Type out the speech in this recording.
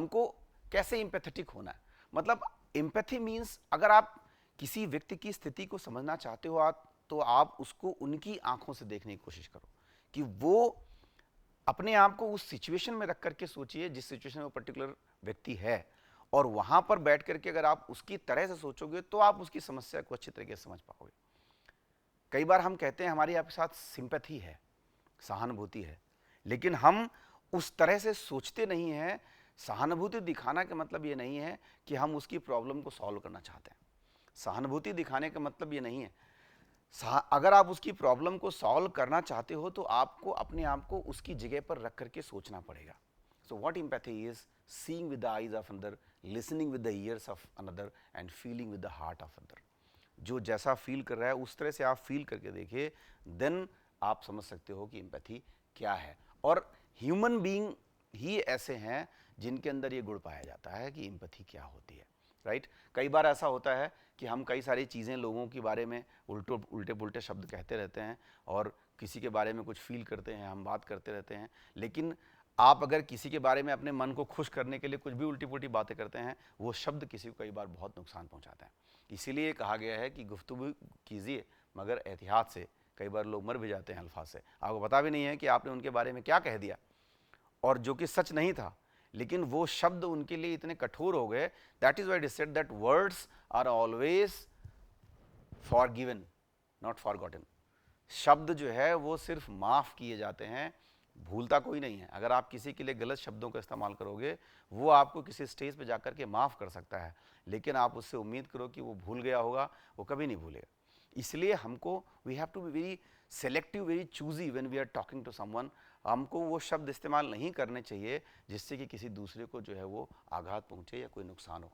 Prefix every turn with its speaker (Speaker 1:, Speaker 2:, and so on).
Speaker 1: हमको कैसे एम्पैथेटिक होना है। मतलब एम्पैथी मीन्स अगर आप किसी व्यक्ति की स्थिति को समझना चाहते हो तो आप उसको उनकी आंखों से देखने की कोशिश करो कि वो अपने आप को उस सिचुएशन में रख करके सोचिए जिस सिचुएशन में वो पर्टिकुलर व्यक्ति है, और वहां पर बैठ करके अगर आप उसकी तरह से सोचोगे तो आप उसकी समस्या को अच्छी तरीके से समझ पाओगे। कई बार हम कहते हैं हमारी आपके साथ सिंपैथी है, सहानुभूति है, लेकिन हम उस तरह से सोचते नहीं हैं। सहानुभूति दिखाना का मतलब ये नहीं है कि हम उसकी प्रॉब्लम को सॉल्व करना चाहते हैं। सहानुभूति दिखाने का मतलब ये नहीं है। अगर आप उसकी प्रॉब्लम को सॉल्व करना चाहते हो तो आपको अपने आप को उसकी जगह पर रख करके सोचना पड़ेगा। So what empathy is seeing with the eyes of another, listening with the years of another and feeling with the heart of another. जो जैसा फील कर रहा है उस तरह से आप फील करके देखिए, देन आप समझ सकते हो कि एम्पैथी क्या है। और ह्यूमन बीइंग ही ऐसे हैं जिनके अंदर ये गुण पाया जाता है कि एम्पैथी क्या होती है, राइट। कई बार ऐसा होता है कि हम कई सारी चीज़ें लोगों के बारे में उल्टे पुल्टे शब्द कहते रहते हैं और किसी के बारे में कुछ फील करते हैं, हम बात करते रहते हैं, लेकिन आप अगर किसी के बारे में अपने मन को खुश करने के लिए कुछ भी उल्टी पुल्टी बातें करते हैं, वो शब्द किसी को कई बार बहुत नुकसान पहुंचाते हैं। इसीलिए कहा गया है कि गुफ्तगू कीजिए मगर एहतियात से। कई बार लोग मर भी जाते हैं अल्फाज से, आपको पता भी नहीं है कि आपने उनके बारे में क्या कह दिया और जो कि सच नहीं था, लेकिन वो शब्द उनके लिए इतने कठोर हो गए। That is why it is said that words are always forgiven not forgotten. शब्द जो है वो सिर्फ माफ किए जाते हैं, भूलता कोई नहीं है। अगर आप किसी के लिए गलत शब्दों का इस्तेमाल करोगे, वो आपको किसी स्टेज पे जाकर के माफ कर सकता है, लेकिन आप उससे उम्मीद करो कि वो भूल गया होगा, वो कभी नहीं भूलेगा। इसलिए हमको we have to be very selective, very choosy when we are talking to someone. हमको वो शब्द इस्तेमाल नहीं करने चाहिए जिससे कि किसी दूसरे को जो है वो आघात पहुंचे या कोई नुकसान हो।